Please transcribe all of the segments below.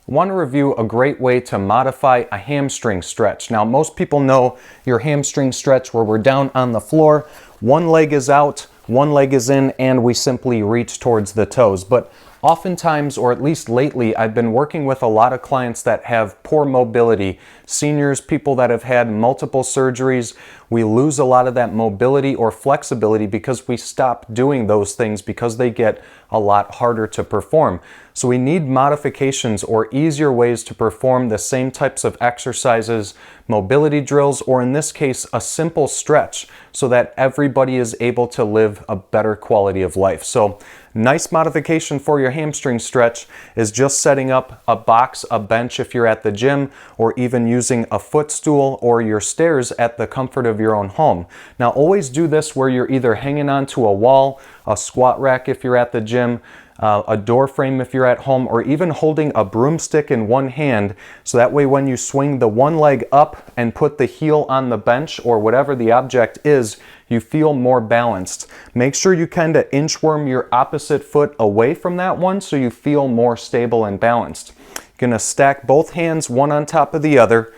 I want to review a great way to modify a hamstring stretch. Now, most people know your hamstring stretch where we're down on the floor, one leg is out, one leg is in, and we simply reach towards the toes. But oftentimes, or at least lately, I've been working with a lot of clients that have poor mobility, seniors, people that have had multiple surgeries. We lose a lot of that mobility or flexibility because we stop doing those things because they get a lot harder to perform. So we need modifications or easier ways to perform the same types of exercises, mobility drills, or in this case, a simple stretch so that everybody is able to live a better quality of life. So nice modification for your hamstring stretch is just setting up a box, a bench if you're at the gym, or even using a footstool or your stairs at the comfort of your own home. Now always do this where you're either hanging onto a wall, a squat rack if you're at the gym, a door frame if you're at home, or even holding a broomstick in one hand, so that way when you swing the one leg up and put the heel on the bench or whatever the object is, you feel more balanced. Make sure you kind of inchworm your opposite foot away from that one so you feel more stable and balanced. You're gonna stack both hands one on top of the other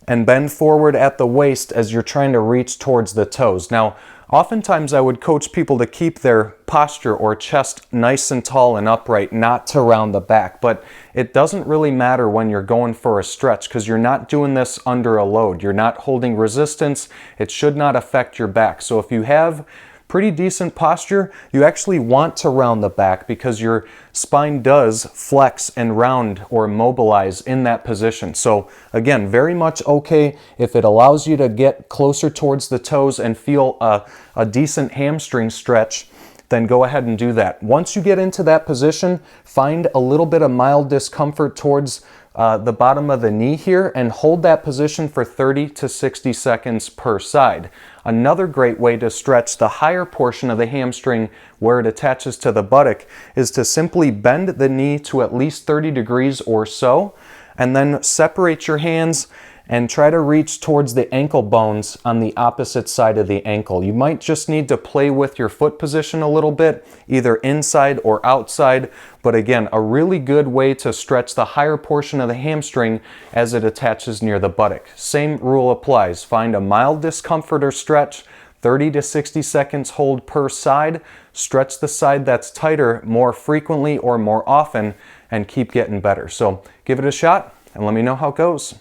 and bend forward at the waist as you're trying to reach towards the toes. Now, oftentimes I would coach people to keep their posture or chest nice and tall and upright, not to round the back, but it doesn't really matter when you're going for a stretch because you're not doing this under a load. You're not holding resistance. It should not affect your back. So if you have pretty decent posture, you actually want to round the back because your spine does flex and round or mobilize in that position. So again, very much okay if it allows you to get closer towards the toes and feel a decent hamstring stretch, then go ahead and do that. Once you get into that position, find a little bit of mild discomfort towards the bottom of the knee here and hold that position for 30 to 60 seconds per side. Another great way to stretch the higher portion of the hamstring where it attaches to the buttock is to simply bend the knee to at least 30 degrees or so, and then separate your hands and try to reach towards the ankle bones on the opposite side of the ankle. You might just need to play with your foot position a little bit, either inside or outside, but again, a really good way to stretch the higher portion of the hamstring as it attaches near the buttock. Same rule applies. Find a mild discomfort or stretch, 30 to 60 seconds hold per side, stretch the side that's tighter more frequently or more often, and keep getting better. So give it a shot and let me know how it goes.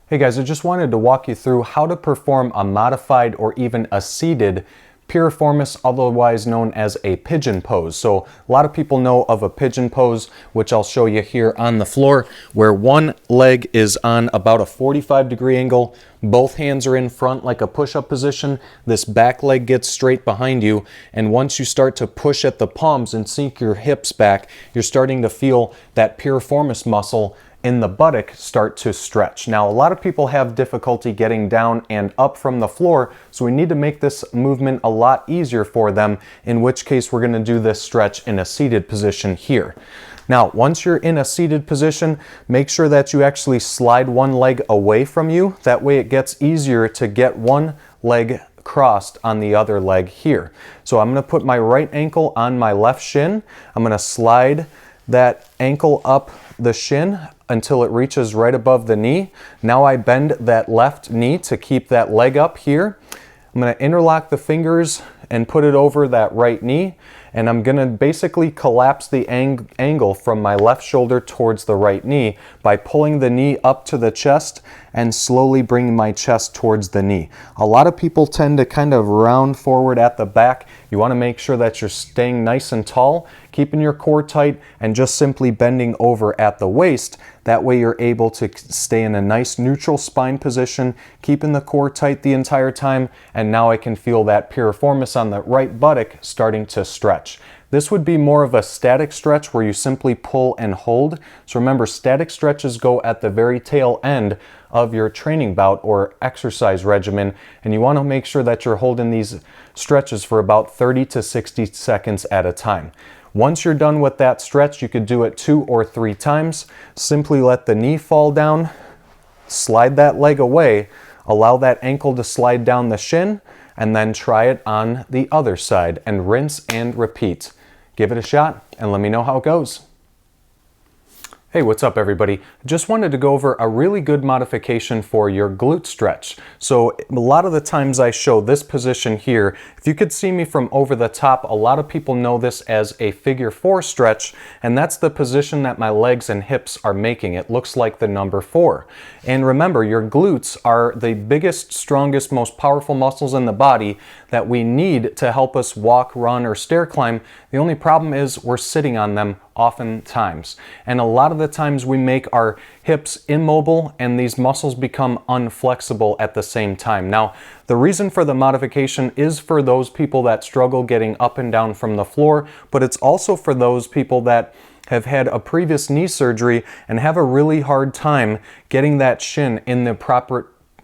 Hey guys, I just wanted to walk you through how to perform a modified or even a seated piriformis, otherwise known as a pigeon pose. So a lot of people know of a pigeon pose, which I'll show you here on the floor, where one leg is on about a 45-degree angle, both hands are in front like a push-up position, this back leg gets straight behind you, and once you start to push at the palms and sink your hips back, you're starting to feel that piriformis muscle in the buttock start to stretch. Now, a lot of people have difficulty getting down and up from the floor, so we need to make this movement a lot easier for them, in which case we're gonna do this stretch in a seated position here. Now, once you're in a seated position, make sure that you actually slide one leg away from you. That way it gets easier to get one leg crossed on the other leg here. So I'm gonna put my right ankle on my left shin. I'm gonna slide that ankle up the shin until it reaches right above the knee. Now I bend that left knee to keep that leg up here. I'm gonna interlock the fingers and put it over that right knee, and I'm gonna basically collapse the angle from my left shoulder towards the right knee by pulling the knee up to the chest and slowly bringing my chest towards the knee. A lot of people tend to kind of round forward at the back. You wanna make sure that you're staying nice and tall, keeping your core tight, and just simply bending over at the waist. That way you're able to stay in a nice neutral spine position, keeping the core tight the entire time, and now I can feel that piriformis on the right buttock starting to stretch. This would be more of a static stretch where you simply pull and hold. So remember, static stretches go at the very tail end of your training bout or exercise regimen, and you want to make sure that you're holding these stretches for about 30 to 60 seconds at a time. Once you're done with that stretch, you could do it 2 or 3 times. Simply let the knee fall down, slide that leg away, allow that ankle to slide down the shin, and then try it on the other side and rinse and repeat. Give it a shot and let me know how it goes. Hey, what's up everybody? Just wanted to go over a really good modification for your glute stretch. So a lot of the times I show this position here. If you could see me from over the top, a lot of people know this as a figure 4 stretch, and that's the position that my legs and hips are making. It looks like the number 4. And remember, your glutes are the biggest, strongest, most powerful muscles in the body that we need to help us walk, run, or stair climb. The only problem is we're sitting on them oftentimes. And a lot of the times we make our hips immobile and these muscles become unflexible at the same time. Now, the reason for the modification is for those people that struggle getting up and down from the floor, but it's also for those people that have had a previous knee surgery and have a really hard time getting that shin in the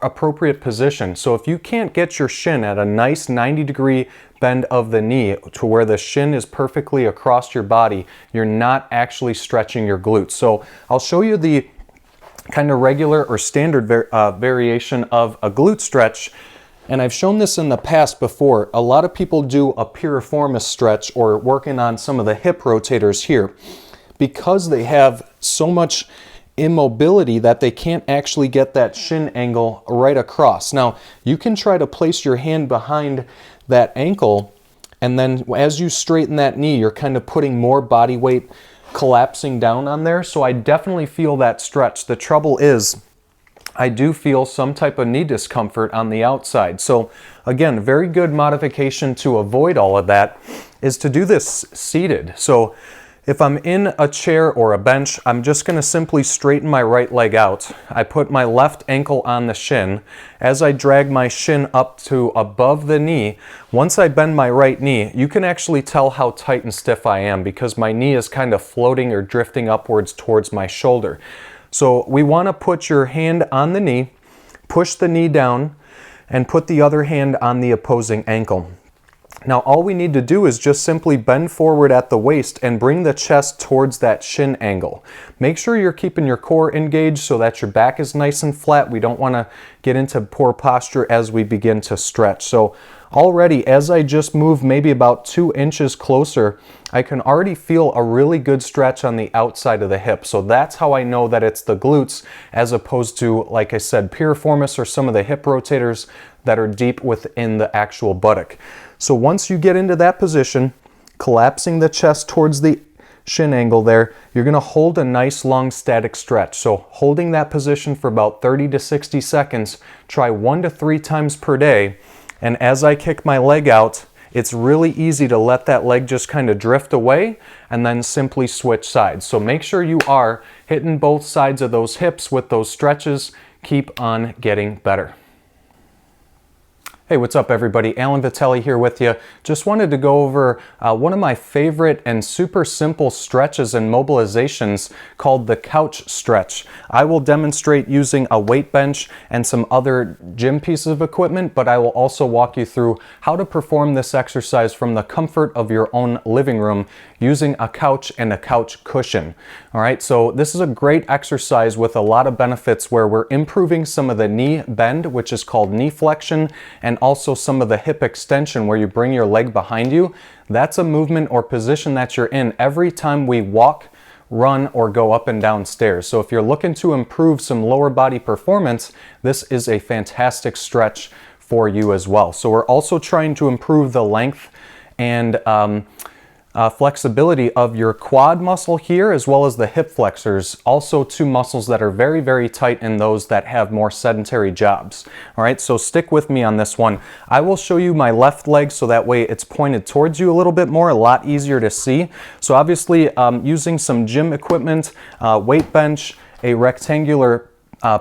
appropriate position. So if you can't get your shin at a nice 90-degree bend of the knee to where the shin is perfectly across your body, you're not actually stretching your glutes. So I'll show you the kind of regular or standard variation of a glute stretch. And I've shown this in the past before. A lot of people do a piriformis stretch or working on some of the hip rotators here because they have so much immobility that they can't actually get that shin angle right across. Now, you can try to place your hand behind that ankle, and then as you straighten that knee, you're kind of putting more body weight collapsing down on there. So I definitely feel that stretch. The trouble is, I do feel some type of knee discomfort on the outside. So again, very good modification to avoid all of that is to do this seated. So if I'm in a chair or a bench, I'm just going to simply straighten my right leg out. I put my left ankle on the shin. As I drag my shin up to above the knee, once I bend my right knee, you can actually tell how tight and stiff I am because my knee is kind of floating or drifting upwards towards my shoulder. So we want to put your hand on the knee, push the knee down, and put the other hand on the opposing ankle. Now all we need to do is just simply bend forward at the waist and bring the chest towards that shin angle. Make sure you're keeping your core engaged so that your back is nice and flat. We don't want to get into poor posture as we begin to stretch. So already, as I just move maybe about 2 inches closer, I can already feel a really good stretch on the outside of the hip. So that's how I know that it's the glutes as opposed to, like I said, piriformis or some of the hip rotators that are deep within the actual buttock. So once you get into that position, collapsing the chest towards the shin angle there, you're going to hold a nice long static stretch. So holding that position for about 30 to 60 seconds, try 1 to 3 times per day. And as I kick my leg out, it's really easy to let that leg just kind of drift away and then simply switch sides. So make sure you are hitting both sides of those hips with those stretches. Keep on getting better. Hey, what's up everybody? Alan Vitelli here with you. Just wanted to go over one of my favorite and super simple stretches and mobilizations called the couch stretch. I will demonstrate using a weight bench and some other gym pieces of equipment, but I will also walk you through how to perform this exercise from the comfort of your own living room using a couch and a couch cushion. All right, so this is a great exercise with a lot of benefits where we're improving some of the knee bend, which is called knee flexion, and also some of the hip extension where you bring your leg behind you. That's a movement or position that you're in every time we walk, run, or go up and down stairs. So if you're looking to improve some lower body performance, this is a fantastic stretch for you as well. So we're also trying to improve the length and flexibility of your quad muscle here, as well as the hip flexors, also 2 muscles that are very, very tight in those that have more sedentary jobs. All right, so stick with me on this one. I will show you my left leg so that way it's pointed towards you a little bit more, a lot easier to see. So obviously using some gym equipment, weight bench, a rectangular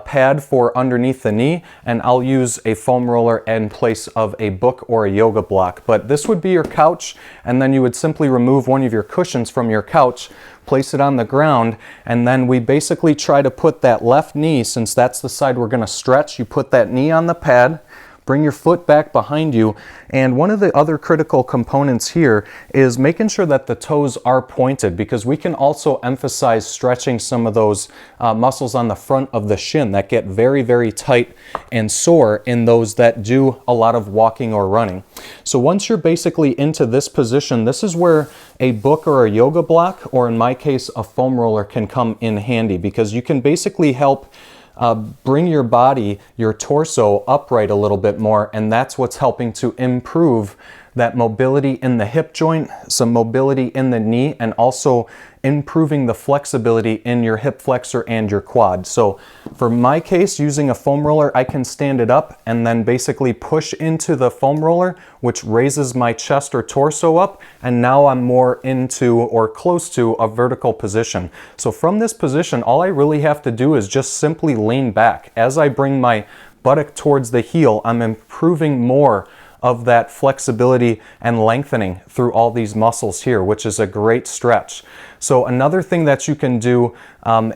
pad for underneath the knee, and I'll use a foam roller in place of a book or a yoga block. But this would be your couch, and then you would simply remove one of your cushions from your couch, place it on the ground, and then we basically try to put that left knee, since that's the side we're going to stretch, you put that knee on the pad, Bring your foot back behind you. And one of the other critical components here is making sure that the toes are pointed, because we can also emphasize stretching some of those muscles on the front of the shin that get very, very tight and sore in those that do a lot of walking or running. So once you're basically into this position, this is where a book or a yoga block, or in my case, a foam roller, can come in handy, because you can basically help bring your body, your torso upright a little bit more, and that's what's helping to improve that mobility in the hip joint, some mobility in the knee, and also improving the flexibility in your hip flexor and your quad. So for my case, using a foam roller, I can stand it up and then basically push into the foam roller, which raises my chest or torso up, and now I'm more into or close to a vertical position. So from this position, all I really have to do is just simply lean back. As I bring my buttock towards the heel, I'm improving more of that flexibility and lengthening through all these muscles here, which is a great stretch. So another thing that you can do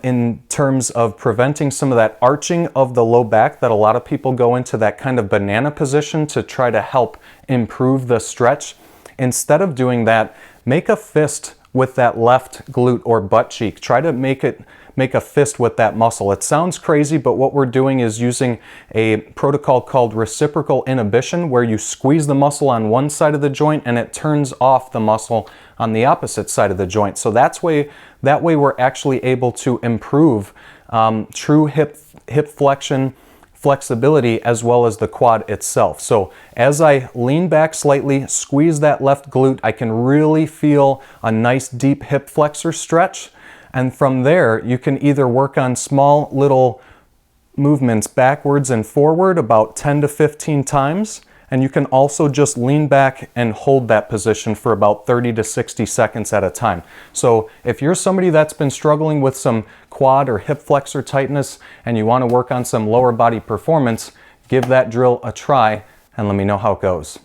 in terms of preventing some of that arching of the low back, that a lot of people go into that kind of banana position to try to help improve the stretch. Instead of doing that, make a fist with that left glute or butt cheek. Try to make a fist with that muscle. It sounds crazy, but what we're doing is using a protocol called reciprocal inhibition, where you squeeze the muscle on one side of the joint and it turns off the muscle on the opposite side of the joint. So that way we're actually able to improve true hip flexion, flexibility, as well as the quad itself. So as I lean back slightly, squeeze that left glute, I can really feel a nice deep hip flexor stretch. And from there, you can either work on small little movements backwards and forward about 10 to 15 times. And you can also just lean back and hold that position for about 30 to 60 seconds at a time. So if you're somebody that's been struggling with some quad or hip flexor tightness and you want to work on some lower body performance, give that drill a try and let me know how it goes.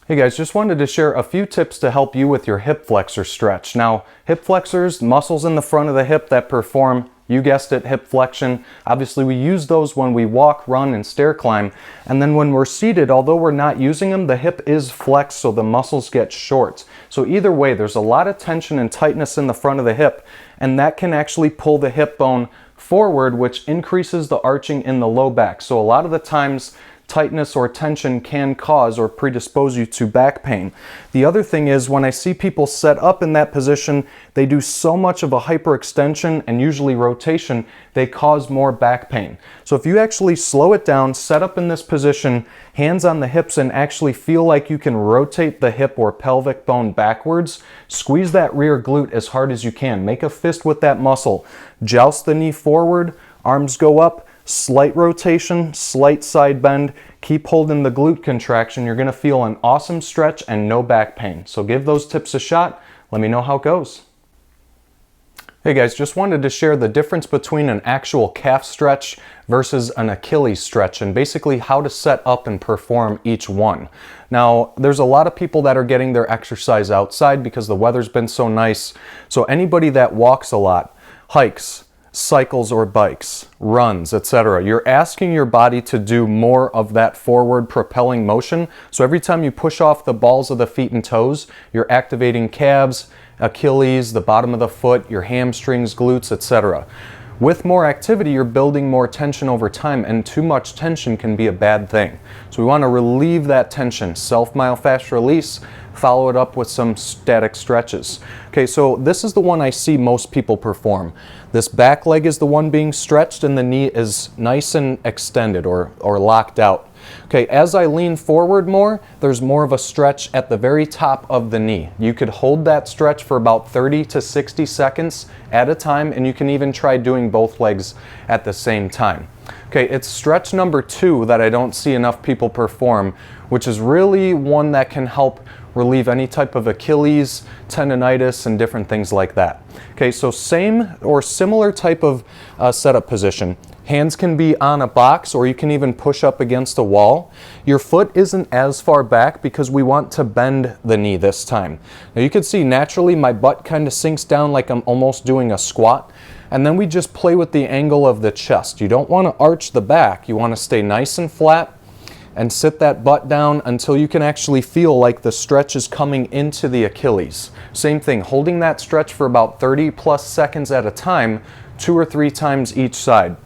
Hey guys, just wanted to share a few tips to help you with your hip flexor stretch. Now, hip flexors, muscles in the front of the hip that perform, you guessed it, hip flexion. Obviously, we use those when we walk, run, and stair climb. And then when we're seated, although we're not using them, the hip is flexed, so the muscles get short. So either way, there's a lot of tension and tightness in the front of the hip, and that can actually pull the hip bone forward, which increases the arching in the low back. So a lot of the times, tightness or tension can cause or predispose you to back pain. The other thing is, when I see people set up in that position, they do so much of a hyperextension and usually rotation, they cause more back pain. So if you actually slow it down, set up in this position, hands on the hips, and actually feel like you can rotate the hip or pelvic bone backwards, squeeze that rear glute as hard as you can. Make a fist with that muscle. Joust the knee forward, arms go up, slight rotation, slight side bend, keep holding the glute contraction. You're gonna feel an awesome stretch and no back pain. So give those tips a shot. Let me know how it goes. Hey guys, just wanted to share the difference between an actual calf stretch versus an Achilles stretch, and basically how to set up and perform each one. Now, there's a lot of people that are getting their exercise outside because the weather's been so nice. So anybody that walks a lot, hikes, cycles or bikes, runs, etc. You're asking your body to do more of that forward propelling motion. So every time you push off the balls of the feet and toes, you're activating calves, Achilles, the bottom of the foot, your hamstrings, glutes, etc. With more activity, you're building more tension over time, and too much tension can be a bad thing. So we want to relieve that tension. Self-myofascial release, follow it up with some static stretches. Okay, so this is the one I see most people perform. This back leg is the one being stretched and the knee is nice and extended or locked out. Okay, as I lean forward more, there's more of a stretch at the very top of the knee. You could hold that stretch for about 30 to 60 seconds at a time, and you can even try doing both legs at the same time. Okay, it's stretch number 2 that I don't see enough people perform, which is really one that can help relieve any type of Achilles, tendonitis, and different things like that. Okay, so same or similar type of setup position. Hands can be on a box, or you can even push up against a wall. Your foot isn't as far back because we want to bend the knee this time. Now you can see naturally my butt kind of sinks down like I'm almost doing a squat. And then we just play with the angle of the chest. You don't want to arch the back. You want to stay nice and flat and sit that butt down until you can actually feel like the stretch is coming into the Achilles. Same thing, holding that stretch for about 30 plus seconds at a time, 2 or 3 times each side.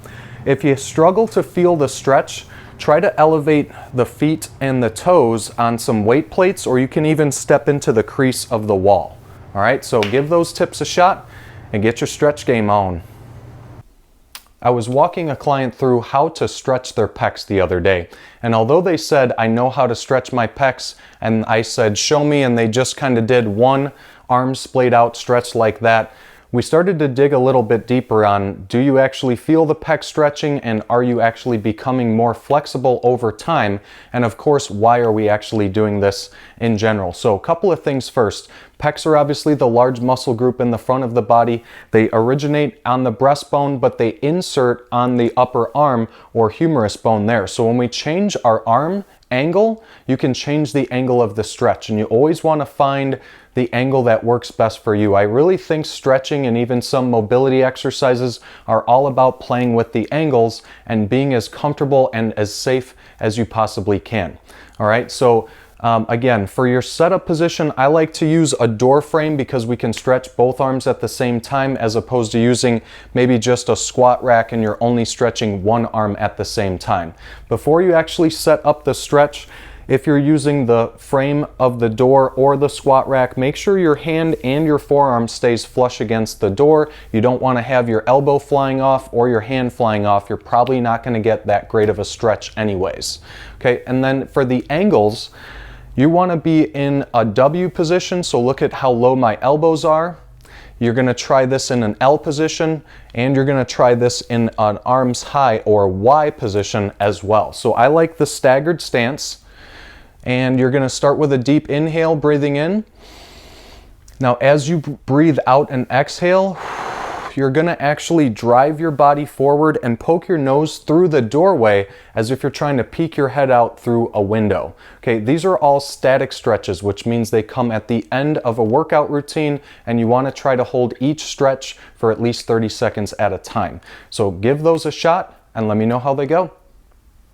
If you struggle to feel the stretch, try to elevate the feet and the toes on some weight plates, or you can even step into the crease of the wall. All right, so give those tips a shot and get your stretch game on. I was walking a client through how to stretch their pecs the other day, and although they said, I know how to stretch my pecs, and I said, show me, and they just kind of did one arm splayed out stretch like that, we started to dig a little bit deeper on, do you actually feel the pec stretching, and are you actually becoming more flexible over time? And of course, why are we actually doing this in general? So a couple of things first. Pecs are obviously the large muscle group in the front of the body. They originate on the breastbone, but they insert on the upper arm or humerus bone there. So when we change our arm angle, you can change the angle of the stretch, and you always want to find the angle that works best for you. I really think stretching and even some mobility exercises are all about playing with the angles and being as comfortable and as safe as you possibly can. All right, so again, for your setup position, I like to use a door frame because we can stretch both arms at the same time, as opposed to using maybe just a squat rack and you're only stretching one arm at the same time. Before you actually set up the stretch, if you're using the frame of the door or the squat rack, make sure your hand and your forearm stays flush against the door. You don't want to have your elbow flying off or your hand flying off. You're probably not going to get that great of a stretch anyways. Okay, and then for the angles, you want to be in a W position, so look at how low my elbows are. You're going to try this in an L position, and you're going to try this in an arms high or Y position as well. So I like the staggered stance. And you're going to start with a deep inhale, breathing in. Now, as you breathe out and exhale, you're going to actually drive your body forward and poke your nose through the doorway as if you're trying to peek your head out through a window. Okay, these are all static stretches, which means they come at the end of a workout routine, and you want to try to hold each stretch for at least 30 seconds at a time. So give those a shot and let me know how they go.